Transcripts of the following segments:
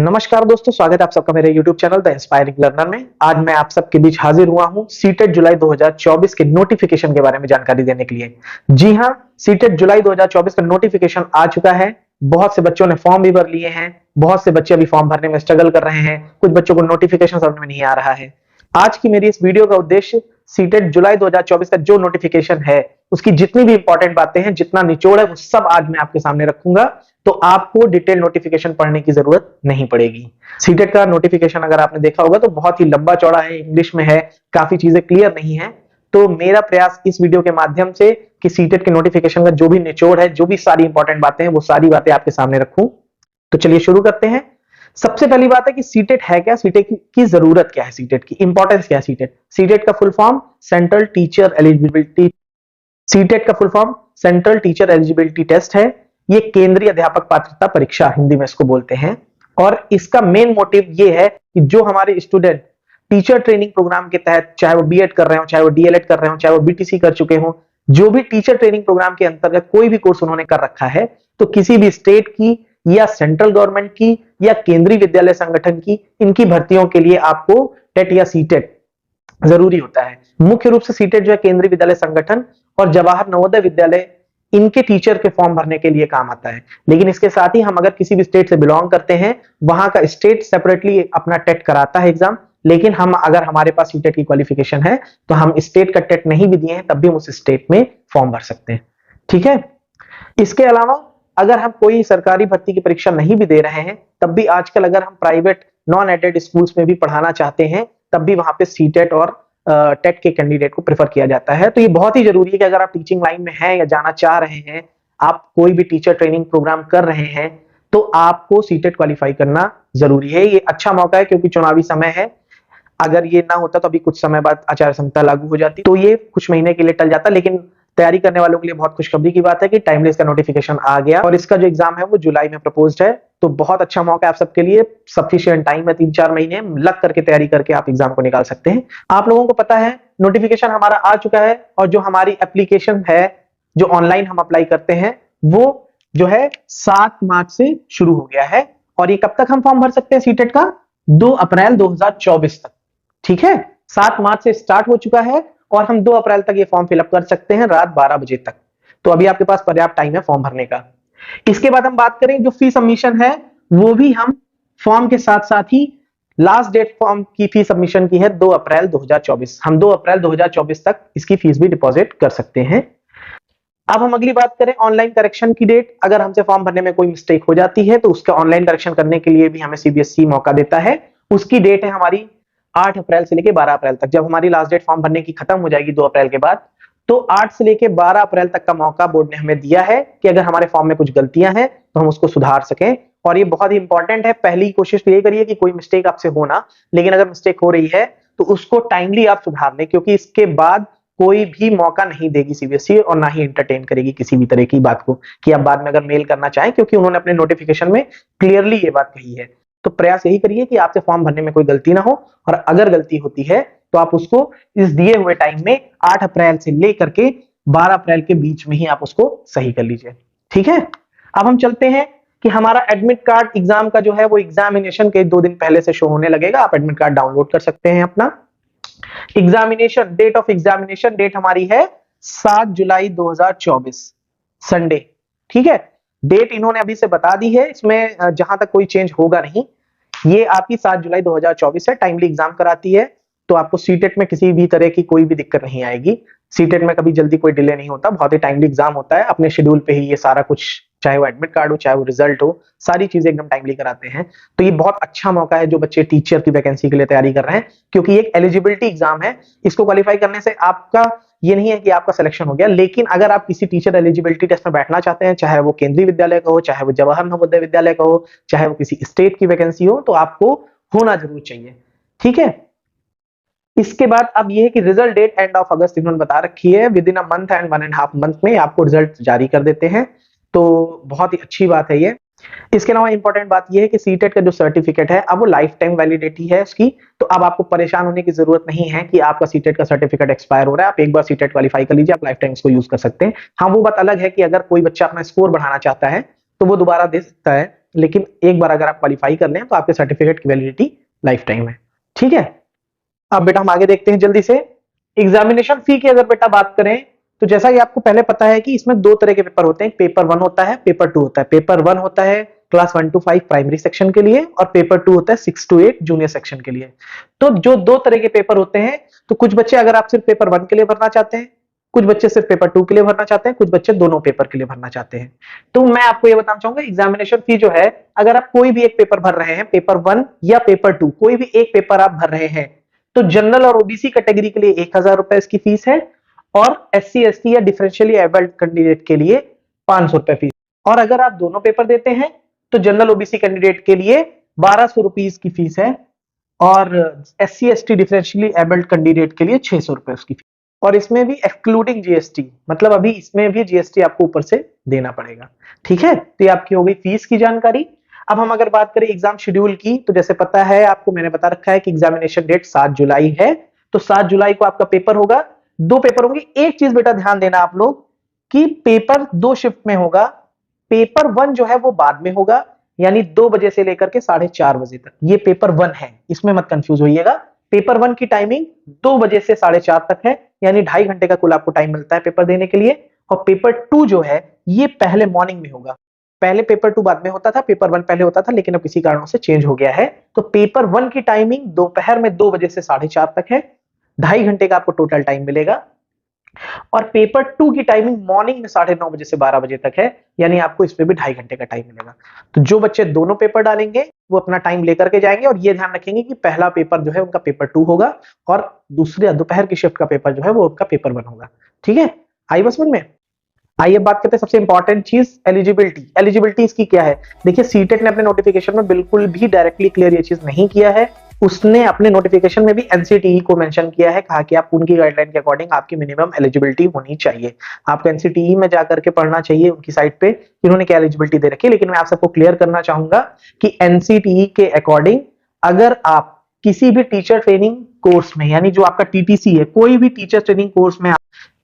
नमस्कार दोस्तों, स्वागत है आप सबका मेरे YouTube channel the inspiring learner में। आज मैं आप सबके बीच हाजिर हुआ हूं सीटेट जुलाई 2024 के नोटिफिकेशन के बारे में जानकारी देने के लिए। जी हां, सीटेट जुलाई 2024 का नोटिफिकेशन आ चुका है। बहुत से बच्चों ने फॉर्म भी भर लिए हैं, बहुत से बच्चे अभी फॉर्म भरने में स्ट्रगल कर रहे हैं, कुछ बच्चों को नोटिफिकेशन समझ में नहीं आ रहा है। आज की मेरी इस वीडियो का उद्देश्य सीटेट जुलाई 2024 का जो नोटिफिकेशन है उसकी जितनी भी इंपॉर्टेंट बातें हैं, जितना निचोड़ है, वो सब आज मैं आपके सामने रखूंगा, तो आपको डिटेल नोटिफिकेशन पढ़ने की जरूरत नहीं पड़ेगी। सीटेट का नोटिफिकेशन अगर आपने देखा होगा तो बहुत ही लंबा चौड़ा है, इंग्लिश में है, काफी चीजें क्लियर नहीं है। तो मेरा प्रयास इस वीडियो के माध्यम से कि सीटेट के नोटिफिकेशन का जो भी निचोड़ है, जो भी सारी इंपॉर्टेंट बातें हैं, वो सारी बातें आपके सामने रखूं। तो चलिए शुरू करते हैं। सबसे पहली बात है कि सीटेट है क्या, सीटेट की जरूरत क्या है, सीटेट की इंपॉर्टेंस क्या है। सीटेट सीटेट का full form central teacher eligibility CTET का full form central teacher eligibility test है। ये केंद्रीय अध्यापक पात्रता परीक्षा हिंदी में इसको बोलते हैं। और इसका मेन मोटिव ये है कि जो हमारे स्टूडेंट टीचर ट्रेनिंग प्रोग्राम के तहत, चाहे वो बीएड कर रहे हो, चाहे वो डीएलएड कर रहे हो, चाहे वो बीटीसी कर चुके हो, जो भी टीचर ट्रेनिंग प्रोग्राम के अंतर्गत कोई भी कोर्स उन्होंने कर रखा है, तो किसी भी स्टेट की या सेंट्रल गवर्नमेंट की या केंद्रीय विद्यालय संगठन की, इनकी भर्तियों के लिए आपको टेट या सीटेट जरूरी होता है। मुख्य रूप से सीटेट जो है केंद्रीय विद्यालय संगठन और जवाहर नवोदय विद्यालय, इनके टीचर के फॉर्म भरने के लिए काम आता है। लेकिन इसके साथ ही हम अगर किसी भी स्टेट से बिलोंग करते हैं, वहां का स्टेट सेपरेटली अपना टेट कराता है एग्जाम, लेकिन हम अगर हमारे पास सीटेट की क्वालिफिकेशन है तो हम स्टेट का टेट नहीं भी दिए हैं तब भी हम उस स्टेट में फॉर्म भर सकते हैं। ठीक है। इसके अलावा अगर हम कोई सरकारी भर्ती की परीक्षा नहीं भी दे रहे हैं, तब भी आजकल अगर हम प्राइवेट नॉन एडेड स्कूल्स में भी पढ़ाना चाहते हैं, तब भी वहां पे सीटेट और टेट के कैंडिडेट को प्रेफर किया जाता है। तो ये बहुत ही जरूरी है कि अगर आप टीचिंग लाइन में हैं या जाना चाह रहे हैं, आप कोई भी टीचर ट्रेनिंग प्रोग्राम कर रहे हैं, तो आपको सीटेट क्वालिफाई करना जरूरी है। ये अच्छा मौका है क्योंकि चुनावी समय है। अगर ये ना होता तो अभी कुछ समय बाद आचार संहिता लागू हो जाती, तो ये कुछ महीने के लिए टल जाता। लेकिन तैयारी करने वालों के लिए बहुत खुशखबरी की बात है कि टाइमली इसका नोटिफिकेशन आ गया और इसका जो एग्जाम है वो जुलाई में प्रपोज्ड है। तो बहुत अच्छा मौका है आप सबके लिए, सफिशिएंट टाइम है, 3-4 महीने लग करके तैयारी करके आप एग्जाम को निकाल सकते हैं। आप लोगों को पता है नोटिफिकेशन हमारा आ चुका है और जो हमारी एप्लीकेशन है, जो ऑनलाइन हम अप्लाई करते हैं, वो जो है 7 मार्च से शुरू हो गया है। और ये कब तक हम फॉर्म भर सकते हैं सीटेट का? 2 अप्रैल 2024 तक। ठीक है, 7 मार्च से स्टार्ट हो चुका है और हम 2 अप्रैल तक ये फॉर्म फिलअप कर सकते हैं रात 12 बजे तक। तो अभी आपके पास पर्याप्त टाइम है फॉर्म भरने का। इसके बाद हम बात करें जो फी सबमिशन है, वो भी हम फॉर्म के साथ साथ ही लास्ट डेट फॉर्म की फी सबमिशन की है 2 अप्रैल 2024। हम 2 अप्रैल 2024 तक इसकी फीस भी डिपॉजिट कर सकते हैं। अब हम अगली बात करें ऑनलाइन करेक्शन की डेट। अगर हमसे फॉर्म भरने में कोई मिस्टेक हो जाती है तो उसका ऑनलाइन करेक्शन करने के लिए भी हमें सीबीएसई मौका देता है। उसकी डेट है हमारी 8 अप्रैल से लेकर 12 अप्रैल तक। जब हमारी लास्ट डेट फॉर्म भरने की खत्म हो जाएगी 2 अप्रैल के बाद, तो 8 से लेकर 12 अप्रैल तक का मौका बोर्ड ने हमें दिया है कि अगर हमारे फॉर्म में कुछ गलतियां हैं तो हम उसको सुधार सकें। और ये बहुत ही इंपॉर्टेंट है। पहली कोशिश तो ये करिए कि कोई मिस्टेक आपसे हो ना, लेकिन अगर मिस्टेक हो रही है तो उसको टाइमली आप सुधार लें, क्योंकि इसके बाद कोई भी मौका नहीं देगी सीबीएसई और ना ही एंटरटेन करेगी किसी भी तरह की बात को कि आप बाद में अगर मेल करना चाहें, क्योंकि उन्होंने अपने नोटिफिकेशन में क्लियरली ये बात कही है। तो प्रयास यही करिए कि आपसे फॉर्म भरने में कोई गलती ना हो, और अगर गलती होती है तो आप उसको इस दिए हुए टाइम में 8 अप्रैल से लेकर के 12 अप्रैल के बीच में ही आप उसको सही कर लीजिए। ठीक है। अब हम चलते हैं कि हमारा एडमिट कार्ड एग्जाम का जो है वो एग्जामिनेशन के 2 दिन पहले से शो होने लगेगा। आप एडमिट कार्ड डाउनलोड कर सकते हैं अपना। Examination date of examination date हमारी है 7 जुलाई 2024 संडे। ठीक है, डेट इन्होंने अभी से बता दी है, इसमें जहां तक कोई चेंज होगा नहीं। ये आपकी 7 जुलाई 2024 है। टाइमली एग्जाम कराती है, तो आपको सीटेट में किसी भी तरह की कोई भी दिक्कत नहीं आएगी। सीटेट में कभी जल्दी कोई डिले नहीं होता, बहुत ही टाइमली एग्जाम होता है। अपने शेड्यूल पे ही ये सारा कुछ, चाहे वो एडमिट कार्ड हो, चाहे वो रिजल्ट हो, सारी चीजें एकदम टाइमली कराते हैं। तो ये बहुत अच्छा मौका है जो बच्चे टीचर की वैकेंसी के लिए तैयारी कर रहे हैं, क्योंकि एक एलिजिबिलिटी एग्जाम है। इसको क्वालिफाई करने से आपका ये नहीं है कि आपका सिलेक्शन हो गया, लेकिन अगर आप किसी टीचर एलिजिबिलिटी टेस्ट में बैठना चाहते हैं, चाहे वो केंद्रीय विद्यालय का हो, चाहे वो जवाहर नवोदय विद्यालय का हो, चाहे वो किसी स्टेट की वैकेंसी हो, तो आपको होना जरूर चाहिए। ठीक है। इसके बाद अब यह है कि result date end of August इन्होंने बता रखी है। Within a month and 1.5 month में आपको रिजल्ट जारी कर देते हैं, तो बहुत ही अच्छी बात है ये। इसके अलावा इंपॉर्टेंट बात यह है कि सीटेट का जो सर्टिफिकेट है अब वो लाइफ टाइम वैलिडिटी है उसकी। तो अब आपको परेशान होने की जरूरत नहीं है कि आपका सीटेट का सर्टिफिकेट एक्सपायर हो रहा है। आप एक बार सीटेट क्वालिफाई कर लीजिए, आप लाइफ टाइम इसको यूज कर सकते हैं। हाँ, वो बात अलग है कि अगर कोई बच्चा अपना स्कोर बढ़ाना चाहता है तो वो दोबारा दे सकता है, लेकिन एक बार अगर आप क्वालिफाई कर लें तो आपके सर्टिफिकेट की वैलिडिटी लाइफ टाइम है। ठीक है, अब बेटा हम आगे देखते हैं जल्दी से। एग्जामिनेशन फी की अगर बेटा बात करें तो जैसा कि आपको पहले पता है कि इसमें दो तरह के पेपर होते हैं, पेपर 1 होता है, पेपर 2 होता है। पेपर 1 होता है क्लास 1 to 5 प्राइमरी सेक्शन के लिए और पेपर 2 होता है 6 to 8 जूनियर सेक्शन के लिए। तो जो दो तरह के पेपर होते हैं, तो कुछ बच्चे अगर आप सिर्फ पेपर 1 के लिए भरना चाहते हैं, कुछ बच्चे सिर्फ पेपर 2 के लिए भरना चाहते हैं, कुछ बच्चे दोनों पेपर के लिए भरना चाहते हैं। तो मैं आपको ये बताना चाहूंगा एग्जामिनेशन फी जो है, अगर आप कोई भी एक पेपर भर रहे हैं, पेपर 1 या पेपर 2, कोई भी एक पेपर आप भर रहे हैं, तो जनरल और ओबीसी कैटेगरी के लिए 1000 रुपए इसकी फीस है और एससी एसटी या डिफरेंशियली एबल्ड कैंडिडेट के लिए 500 रुपए फीस। और अगर आप दोनों पेपर देते हैं तो जनरल ओबीसी कैंडिडेट के लिए 1200 रुपीज की फीस है और SC ST differentially abled candidate के लिए 600 रुपए उसकी फीस। और इसमें भी एक्सक्लूडिंग जीएसटी, मतलब अभी इसमें भी जीएसटी आपको ऊपर से देना पड़ेगा। ठीक है, तो ये आपकी हो गई फीस की जानकारी। अब हम अगर बात करें एग्जाम शेड्यूल की, तो जैसे पता है आपको, मैंने बता रखा है कि एग्जामिनेशन डेट 7 जुलाई है, तो 7 जुलाई को आपका पेपर होगा। दो पेपर होंगे। एक चीज बेटा ध्यान देना आप लोग कि पेपर दो शिफ्ट में होगा। पेपर 1 जो है वो बाद में होगा, यानी 2 बजे से लेकर के 4:30 बजे तक, ये पेपर 1 है, इसमें मत कंफ्यूज होइएगा। पेपर 1 की टाइमिंग 2 बजे से 4:30 तक है, यानी 2.5 घंटे का कुल आपको टाइम मिलता है पेपर देने के लिए। और पेपर 2 जो है ये पहले मॉर्निंग में होगा। पहले पेपर 2 बाद में होता था, पेपर 1 पहले होता था, लेकिन अब किसी कारणों से चेंज हो गया है। तो पेपर 1 की टाइमिंग दोपहर में 2 बजे से 4:30 तक है, 2.5 घंटे का आपको टोटल टाइम मिलेगा। और पेपर 2 की टाइमिंग मॉर्निंग में 9:30 बजे से 12 बजे तक है, यानी आपको इसमें भी 2.5 घंटे का टाइम मिलेगा। तो जो बच्चे दोनों पेपर डालेंगे वो अपना टाइम लेकर के जाएंगे, और ये ध्यान रखेंगे कि पहला पेपर जो है उनका पेपर 2 होगा और दूसरे दोपहर की शिफ्ट का पेपर जो है वो उनका पेपर 1 होगा। ठीक है, आई बस में। आइए बात करते हैं सबसे इंपॉर्टेंट चीज, एलिजिबिलिटी। एलिजिबिलिटी इसकी क्या है? देखिए, सीटेट ने अपने नोटिफिकेशन में बिल्कुल भी डायरेक्टली क्लियर ये चीज नहीं किया है। उसने अपने नोटिफिकेशन में भी एनसीटीई को मेंशन किया है, कहा कि आप उनकी गाइडलाइन के अकॉर्डिंग आपकी मिनिमम एलिजिबिलिटी होनी चाहिए। आपको एनसीटीई में जाकर के पढ़ना चाहिए उनकी साइट पे इन्होंने क्या एलिजिबिलिटी दे रखी है। लेकिन मैं आप सबको क्लियर करना चाहूंगा कि एनसीटीई के अकॉर्डिंग अगर आप किसी भी टीचर ट्रेनिंग कोर्स में, यानी जो आपका टीटीसी है, कोई भी टीचर ट्रेनिंग कोर्स में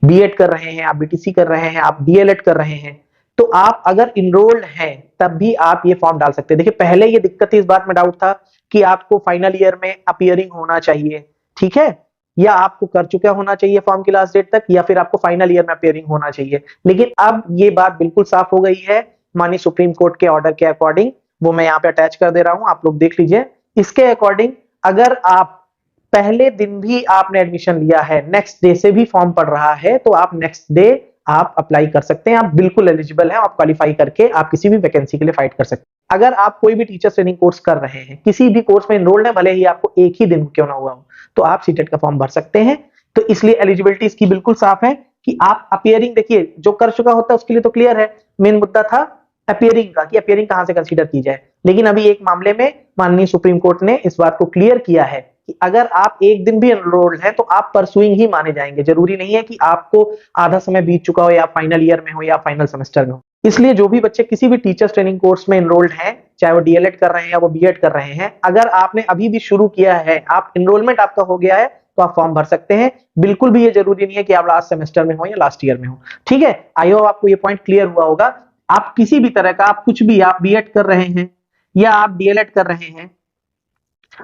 बीएड कर रहे हैं, आप बीटीसी कर रहे हैं, आप डीएलएड कर रहे हैं, तो आप अगर इनरोल्ड हैं तब भी आप ये फॉर्म डाल सकते हैं। देखिए, पहले ये दिक्कत थी, इस बात में डाउट था कि आपको फाइनल ईयर में अपीयरिंग होना चाहिए, ठीक है, या आपको कर चुका होना चाहिए फॉर्म की लास्ट डेट तक, या फिर आपको फाइनल ईयर में अपीयरिंग होना चाहिए। लेकिन अब ये बात बिल्कुल साफ हो गई है माननीय सुप्रीम कोर्ट के ऑर्डर के अकॉर्डिंग। वो मैं यहाँ पे अटैच कर दे रहा हूं, आप लोग देख लीजिए। इसके अकॉर्डिंग अगर आप पहले दिन भी आपने एडमिशन लिया है, नेक्स्ट डे से भी फॉर्म पड़ रहा है, तो आप नेक्स्ट डे आप अप्लाई कर सकते हैं। आप बिल्कुल एलिजिबल हैं, आप क्वालिफाई करके आप किसी भी वैकेंसी के लिए फाइट कर सकते हैं। अगर आप कोई भी टीचर ट्रेनिंग कोर्स कर रहे हैं, किसी भी कोर्स में एनरोल्ड है, भले ही आपको एक ही दिन क्यों ना हुआ हो, तो आप सीटेट का फॉर्म भर सकते हैं। तो इसलिए एलिजिबिलिटी इसकी बिल्कुल साफ है कि आप अपीयरिंग, देखिए जो कर चुका होता है उसके लिए तो क्लियर है, मेन मुद्दा था अपीयरिंग का कि अपीयरिंग कहां से कंसीडर की जाए। लेकिन अभी एक मामले में माननीय सुप्रीम कोर्ट ने इस बात को क्लियर किया है कि अगर आप एक दिन भी एनरोल्ड हैं तो आप परसुइंग ही माने जाएंगे। जरूरी नहीं है कि आपको आधा समय बीत चुका हो, या फाइनल ईयर में हो, या फाइनल सेमेस्टर में हो। इसलिए जो भी बच्चे किसी भी टीचर्स ट्रेनिंग कोर्स में एनरोल्ड हैं, चाहे वो डीएलएड कर रहे हैं या वो बीएड कर रहे हैं, अगर आपने अभी भी शुरू किया है, आप एनरोलमेंट आपका हो गया है, तो आप फॉर्म भर सकते हैं। बिल्कुल भी ये जरूरी नहीं है कि आप लास्ट सेमेस्टर में हो या लास्ट ईयर में हो। ठीक है, आई होप आपको ये पॉइंट क्लियर हुआ होगा। आप किसी भी तरह का, आप कुछ भी, आप बीएड कर रहे हैं या आप डीएलएड कर रहे हैं,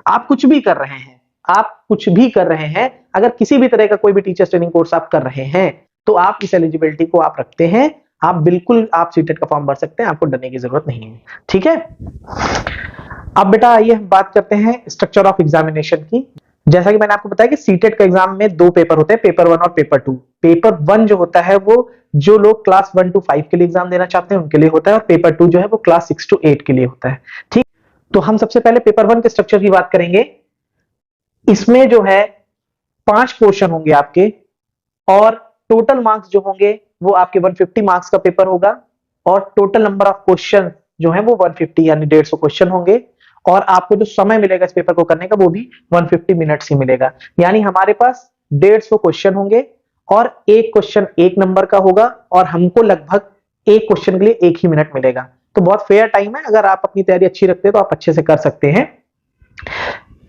आप कुछ भी कर रहे हैं, आप कुछ भी कर रहे हैं, अगर किसी भी तरह का कोई भी टीचर ट्रेनिंग कोर्स आप कर रहे हैं, तो आप इस एलिजिबिलिटी को आप रखते हैं। आप बिल्कुल आप सीटेट का फॉर्म भर सकते हैं, आपको डरने की जरूरत नहीं है। ठीक है, अब बेटा आइए हम बात करते हैं स्ट्रक्चर ऑफ एग्जामिनेशन की। जैसा कि मैंने आपको बताया कि सीटेट का एग्जाम में 2 पेपर होते हैं, पेपर 1 और पेपर 2। पेपर 1 जो होता है वो जो लोग क्लास 1 to 5 के लिए एग्जाम देना चाहते हैं उनके लिए होता है, और पेपर 2 जो है वो क्लास 6 to 8 के लिए होता है। ठीक, तो हम सबसे पहले पेपर 1 के स्ट्रक्चर की बात करेंगे। इसमें जो है 5 क्वेश्चन होंगे आपके, और टोटल मार्क्स जो होंगे वो आपके 150 मार्क्स का पेपर होगा, और टोटल नंबर ऑफ क्वेश्चन जो है वो 150 यानी 150 क्वेश्चन होंगे। और आपको जो समय मिलेगा इस पेपर को करने का वो भी 150 मिनट्स ही मिलेगा। यानी हमारे पास 150 क्वेश्चन होंगे, और एक क्वेश्चन 1 नंबर का होगा, और हमको लगभग एक क्वेश्चन के लिए 1 ही मिनट मिलेगा। तो बहुत फेयर टाइम है, अगर आप अपनी तैयारी अच्छी रखते हैं तो आप अच्छे से कर सकते हैं।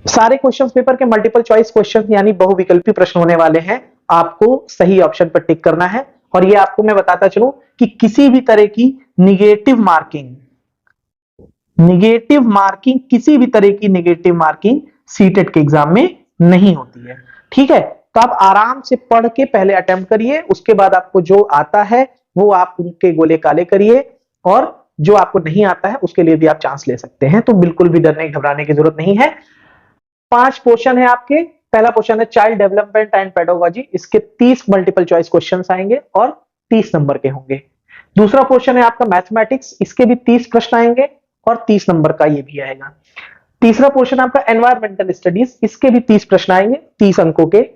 सारे क्वेश्चंस पेपर के मल्टीपल चॉइस क्वेश्चन यानी बहुविकल्पी प्रश्न होने वाले हैं। आपको सही ऑप्शन पर टिक करना है, और ये आपको मैं बताता चलूं कि किसी भी तरह की निगेटिव मार्किंग निगेटिव मार्किंग, किसी भी तरह की निगेटिव मार्किंग सीटेट के एग्जाम में नहीं होती है। ठीक है, तो आप आराम से पढ़ के पहले अटेम्प्ट करिए, उसके बाद आपको जो आता है वो आप उनके गोले काले करिए, और जो आपको नहीं आता है उसके लिए भी आप चांस ले सकते हैं। तो बिल्कुल भी डरने घबराने की जरूरत नहीं है। 5 क्वेश्चन है आपके। पहला क्वेश्चन है चाइल्ड डेवलपमेंट एंड पेडागोजी, इसके 30 मल्टीपल चॉइस क्वेश्चंस आएंगे और 30 नंबर के होंगे। दूसरा क्वेश्चन है आपका मैथमेटिक्स, इसके भी 30 प्रश्न आएंगे और 30 नंबर का ये भी आएगा। तीसरा क्वेश्चन आपका एनवायरमेंटल स्टडीज, इसके भी 30 प्रश्न आएंगे 30 अंकों के।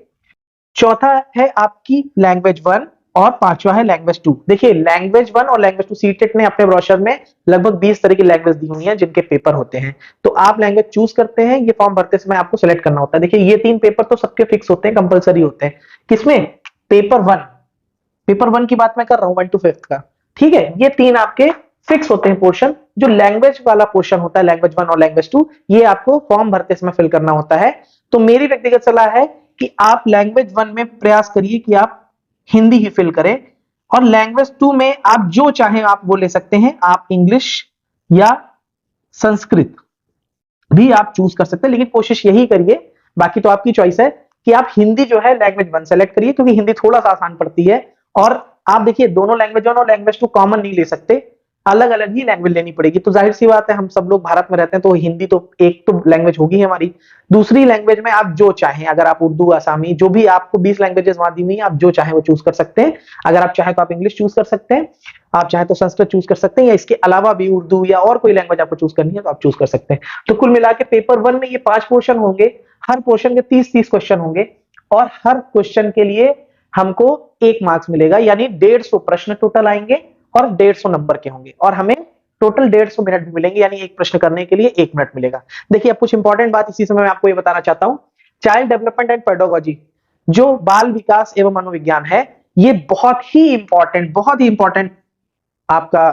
चौथा है आपकी लैंग्वेज 1 और पांचवा है लैंग्वेज 2। देखिए लैंग्वेज 1 और लैंग्वेज 2 सीटेट ने अपने ब्रोशर में लगभग 20 तरह की लैंग्वेज दी हुई है जिनके पेपर होते हैं, तो आप लैंग्वेज चूज करते हैं। ये फॉर्म भरते समय आपको सिलेक्ट करना होता है। देखिए ये 3 पेपर तो सबके फिक्स होते हैं, कंपलसरी होते हैं। किसमें? पेपर 1, पेपर 1 की बात मैं कर रहा हूं 1 to 5 का। ठीक है, ये 3 आपके फिक्स होते हैं पोर्शन। जो लैंग्वेज वाला पोर्शन होता है लैंग्वेज 1 और लैंग्वेज 2, ये आपको फॉर्म भरते समय फिल करना होता है। तो मेरी व्यक्तिगत सलाह है कि आप लैंग्वेज 1 में प्रयास करिए कि आप हिंदी ही फिल करें, और लैंग्वेज 2 में आप जो चाहें आप वो ले सकते हैं। आप इंग्लिश या संस्कृत भी आप चूज कर सकते हैं, लेकिन कोशिश यही करिए, बाकी तो आपकी चॉइस है, कि आप हिंदी जो है लैंग्वेज 1 सेलेक्ट करिए, क्योंकि हिंदी थोड़ा सा आसान पड़ती है। और आप देखिए दोनों लैंग्वेज 1 और लैंग्वेज 2 कॉमन नहीं ले सकते, अलग अलग ही लैंग्वेज लेनी पड़ेगी। तो जाहिर सी बात है, हम सब लोग भारत में रहते हैं तो हिंदी तो एक तो लैंग्वेज होगी हमारी। दूसरी लैंग्वेज में आप जो चाहें, अगर आप उर्दू, आसामी, जो भी आपको 20 लैंग्वेजेस वहां दी हुई है, आप जो चाहें वो चूज कर सकते हैं। अगर आप चाहें तो आप इंग्लिश चूज कर सकते हैं, आप चाहें तो संस्कृत चूज कर सकते हैं, या इसके अलावा भी उर्दू या और कोई लैंग्वेज आपको चूज करनी है तो आप चूज कर सकते हैं। तो कुल मिला के पेपर 1 में ये 5 पोर्शन होंगे, हर पोर्शन के 30-30 क्वेश्चन होंगे, और हर क्वेश्चन के लिए हमको 1 मार्क्स मिलेगा, यानी 150 प्रश्न टोटल आएंगे और 150 नंबर के होंगे, और हमें टोटल 150 मिनट भी मिलेंगे, यानी एक प्रश्न करने के लिए 1 मिनट मिलेगा। देखिए अब कुछ इंपॉर्टेंट बात इसी समय मैं आपको ये बताना चाहता हूं। चाइल्ड डेवलपमेंट एंड पेडागोजी, जो बाल विकास एवं मनोविज्ञान है, ये बहुत ही इंपॉर्टेंट आपका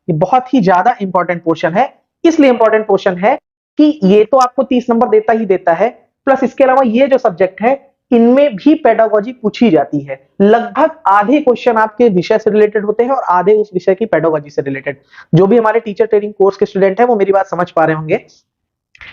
ये बहुत ही ज्यादा इंपॉर्टेंट पोर्शन है। इसलिए इंपॉर्टेंट पोर्शन है कि ये तो आपको 30 नंबर देता ही देता है, प्लस इसके अलावा ये जो सब्जेक्ट है इनमें भी पेडागोजी पूछी जाती है। लगभग आधे क्वेश्चन आपके विषय से रिलेटेड होते हैं और आधे उस विषय की पेडागोजी से रिलेटेड। जो भी हमारे टीचर ट्रेनिंग कोर्स के स्टूडेंट हैं वो मेरी बात समझ पा रहे होंगे।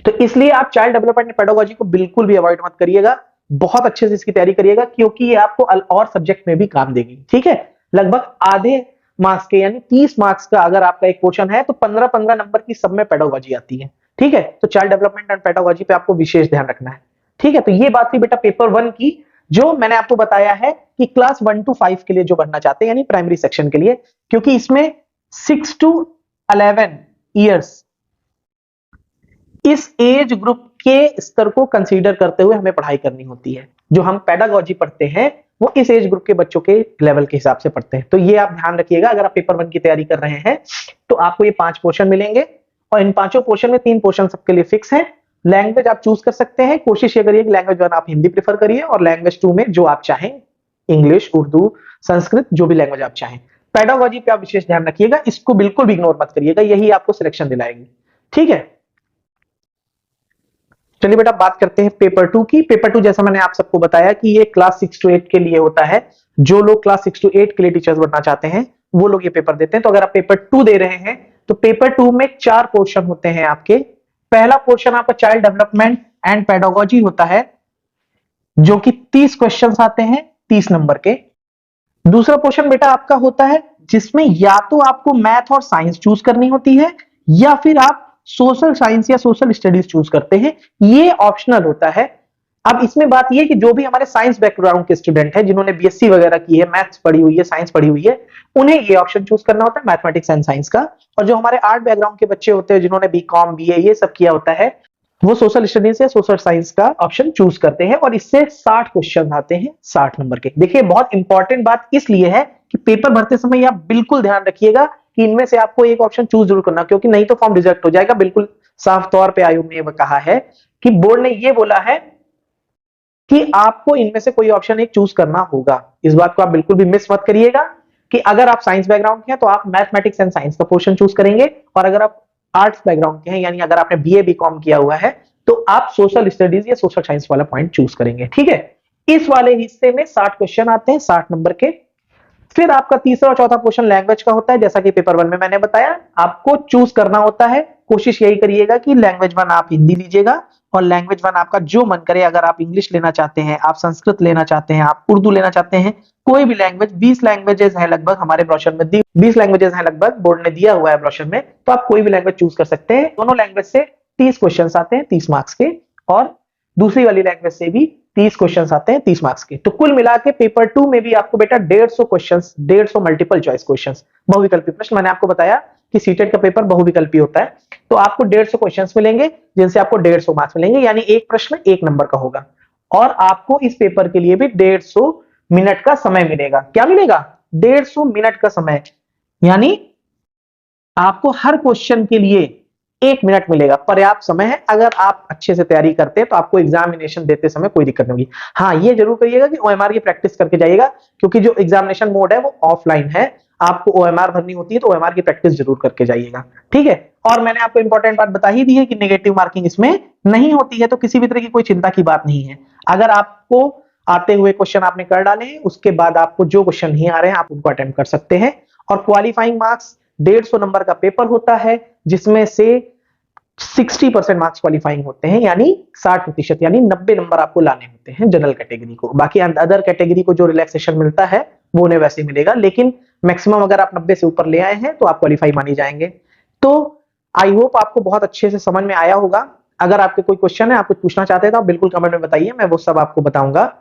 तो इसलिए आप चाइल्ड डेवलपमेंट पेडागोजी को बिल्कुल भी अवॉइड मत करिएगा, बहुत अच्छे से इसकी तैयारी करिएगा, क्योंकि ये आपको और सब्जेक्ट में भी काम देगी। ठीक है, लगभग आधे मार्क्स के यानी 30 मार्क्स का अगर आपका एक क्वेश्चन है तो 15-15 नंबर की सब में पेडागोजी आती है। ठीक है, तो चाइल्ड डेवलपमेंट एंड पेडागोजी पे आपको विशेष ध्यान रखना है। ठीक है, तो ये बात थी बेटा पेपर 1 की, जो मैंने आपको बताया है कि क्लास 1 to 5 के लिए जो बनना चाहते हैं, यानी प्राइमरी सेक्शन के लिए, क्योंकि इसमें 6 to 11 ईयर्स इस एज ग्रुप के स्तर को कंसीडर करते हुए हमें पढ़ाई करनी होती है। जो हम पेडागोजी पढ़ते हैं वो इस एज ग्रुप के बच्चों के लेवल के हिसाब से पढ़ते हैं। तो ये आप ध्यान रखिएगा, अगर आप पेपर 1 की तैयारी कर रहे हैं तो आपको ये 5 पोर्शन मिलेंगे, और इन पांचों पोर्शन में 3 पोर्शन सबके लिए फिक्स है। लैंग्वेज आप चूज कर सकते हैं, कोशिश ये करिए कि लैंग्वेज 1 आप हिंदी प्रेफर करिए, और लैंग्वेज 2 में जो आप चाहें, इंग्लिश, उर्दू, संस्कृत, जो भी लैंग्वेज आप चाहें। पेडागोजी पे आप विशेष ध्यान रखिएगा, इसको बिल्कुल भी इग्नोर मत करिएगा, यही आपको सिलेक्शन दिलाएगी। ठीक है, चलिए बेटा बात करते हैं पेपर 2 की। पेपर 2 जैसा मैंने आप सबको बताया कि ये क्लास 6 to 8 के लिए होता है। जो लोग क्लास 6 to 8 के लिए टीचर्स बनना चाहते हैं वो लोग ये पेपर देते हैं। तो अगर आप पेपर 2 दे रहे हैं तो पेपर 2 में 4 पोर्शन होते हैं आपके। पहला पोर्शन आपका चाइल्ड डेवलपमेंट एंड पेडागोजी होता है, जो कि 30 क्वेश्चंस आते हैं 30 नंबर के। दूसरा पोर्शन बेटा आपका होता है जिसमें या तो आपको मैथ और साइंस चूज करनी होती है, या फिर आप सोशल साइंस या सोशल स्टडीज चूज करते हैं, ये ऑप्शनल होता है। अब इसमें बात ये कि जो भी हमारे साइंस बैकग्राउंड के स्टूडेंट हैं, जिन्होंने बीएससी वगैरह की है, मैथ्स पढ़ी हुई है, साइंस पढ़ी हुई है, उन्हें ये ऑप्शन चूज करना होता है मैथमेटिक्स एंड साइंस का। और जो हमारे आर्ट बैकग्राउंड के बच्चे होते हैं, जिन्होंने बीकॉम, बीए ये सब किया होता है, वो सोशल स्टडीज या सोशल साइंस का ऑप्शन चूज करते हैं, और इससे 60 क्वेश्चन आते हैं 60 नंबर के। देखिए बहुत इंपॉर्टेंट बात इसलिए है कि पेपर भरते समय आप बिल्कुल ध्यान रखिएगा कि इनमें से आपको एक ऑप्शन चूज जरूर करना, क्योंकि नहीं तो फॉर्म रिजेक्ट हो जाएगा। बिल्कुल साफ तौर पे आयोग ने कहा है कि बोर्ड ने यह बोला है कि आपको इनमें से कोई ऑप्शन एक चूज करना होगा। इस बात को आप बिल्कुल भी मिस मत करिएगा कि अगर आप साइंस बैकग्राउंड के हैं तो आप मैथमेटिक्स एंड साइंस का पोर्शन चूज करेंगे, और अगर आप आर्ट्स बैकग्राउंड के हैं, यानी अगर आपने बीए बीकॉम किया हुआ है, तो आप सोशल स्टडीज या सोशल साइंस वाला पॉइंट चूज करेंगे। ठीक है, इस वाले हिस्से में 60 क्वेश्चन आते हैं 60 नंबर के। फिर आपका तीसरा और चौथा क्वेश्चन लैंग्वेज का होता है, जैसा कि पेपर 1 में मैंने बताया, आपको चूज करना होता है कोशिश यही करिएगा कि लैंग्वेज 1 आप हिंदी लीजिएगा और लैंग्वेज 1 आपका जो मन करे, अगर आप इंग्लिश लेना चाहते हैं, आप संस्कृत लेना चाहते हैं, आप उर्दू लेना चाहते हैं, कोई भी लैंग्वेज, 20 लैंग्वेजेस हैं लगभग हमारे ब्रोशर में, 20 लैंग्वेजेस हैं लगभग, बोर्ड ने दिया हुआ है ब्रोशर में, तो आप कोई भी लैंग्वेज चूज कर सकते हैं। दोनों लैंग्वेज से 30 क्वेश्चन आते हैं 30 मार्क्स के, और दूसरी वाली लैंग्वेज से भी 30 क्वेश्चंस आते हैं 30 मार्क्स के। तो कुल मिला के पेपर 2 में भी आपको बेटा 150 क्वेश्चंस, 150 मल्टीपल चॉइस क्वेश्चंस, बहुविकल्पी प्रश्न। मैंने आपको बताया कि सीटेट का पेपर बहुविकल्पी होता है, तो आपको 150 क्वेश्चंस मिलेंगे जिनसे आपको 150 मार्क्स मिलेंगे, यानी एक प्रश्न 1 नंबर का होगा। और आपको इस पेपर के लिए भी 150 मिनट का समय मिलेगा। क्या मिलेगा? 150 मिनट का समय, यानी आपको हर क्वेश्चन के लिए 1 मिनट मिलेगा, पर्याप्त समय है। अगर आप अच्छे से तैयारी करते हैं तो आपको एग्जामिनेशन देते समय कोई दिक्कत नहीं होगी। हाँ, ये जरूर करिएगा कि ओएमआर की प्रैक्टिस करके जाइएगा, क्योंकि जो एग्जामिनेशन मोड है वो ऑफलाइन है, आपको ओएमआर भरनी होती है, तो ओएमआर की प्रैक्टिस जरूर करके जाइएगा, ठीक है। और मैंने आपको इंपॉर्टेंट बात बता ही दी है कि नेगेटिव मार्किंग इसमें नहीं होती है, तो किसी भी तरह की कोई चिंता की बात नहीं है। अगर आपको आते हुए क्वेश्चन आपने कर डाले हैं, उसके बाद आपको जो क्वेश्चन नहीं आ रहे हैं आप उनको अटेम्प्ट कर सकते हैं। और क्वालिफाइंग मार्क्स 150 नंबर का पेपर होता है, जिसमें से 60% मार्क्स क्वालिफाइंग होते हैं, यानी 60%, यानी 90 नंबर आपको लाने होते हैं जनरल कैटेगरी को। बाकी अदर कैटेगरी को जो रिलैक्सेशन मिलता है वो उन्हें वैसे ही मिलेगा, लेकिन मैक्सिमम अगर आप 90 से ऊपर ले आए हैं तो आप क्वालिफाई माने जाएंगे। तो आई होप आपको बहुत अच्छे से समझ में आया होगा। अगर आपके कोई क्वेश्चन है, आप कुछ पूछना चाहते हैं, तो आप बिल्कुल कमेंट में बताइए, मैं वो सब आपको बताऊंगा।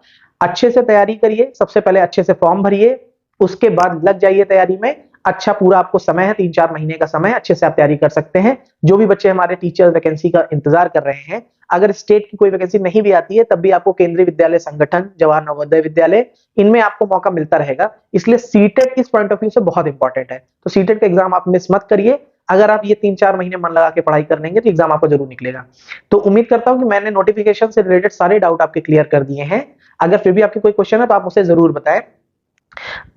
अच्छे से तैयारी करिए, सबसे पहले अच्छे से फॉर्म भरिए, उसके बाद लग जाइए तैयारी में। अच्छा पूरा आपको समय है, 3-4 महीने का समय है, अच्छे से आप तैयारी कर सकते हैं। जो भी बच्चे हमारे टीचर वैकेंसी का इंतजार कर रहे हैं, अगर स्टेट की कोई वैकेंसी नहीं भी आती है तब भी आपको केंद्रीय विद्यालय संगठन, जवाहर नवोदय विद्यालय, इनमें आपको मौका मिलता रहेगा। इसलिए सीटेट इस पॉइंट ऑफ व्यू से बहुत इंपॉर्टेंट है, तो सीटेट का एग्जाम आप मिस मत करिए। अगर आप ये 3-4 महीने मन लगा के पढ़ाई कर लेंगे तो एग्जाम आपको जरूर निकलेगा। तो उम्मीद करता हूं कि मैंने नोटिफिकेशन से रिलेटेड सारे डाउट आपके क्लियर कर दिए हैं। अगर फिर भी आपके कोई क्वेश्चन है तो आप मुझे जरूर बताएं।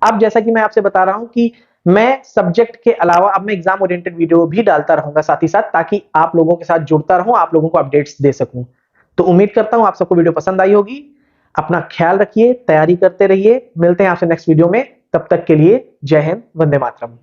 अब जैसा कि मैं आपसे बता रहा हूं कि मैं सब्जेक्ट के अलावा अब मैं एग्जाम ओरिएंटेड वीडियो भी डालता रहूंगा साथ ही साथ, ताकि आप लोगों के साथ जुड़ता रहूं, आप लोगों को अपडेट्स दे सकूं। तो उम्मीद करता हूं आप सबको वीडियो पसंद आई होगी। अपना ख्याल रखिए, तैयारी करते रहिए, मिलते हैं आपसे नेक्स्ट वीडियो में। तब तक के लिए जय हिंद, वंदे मातरम।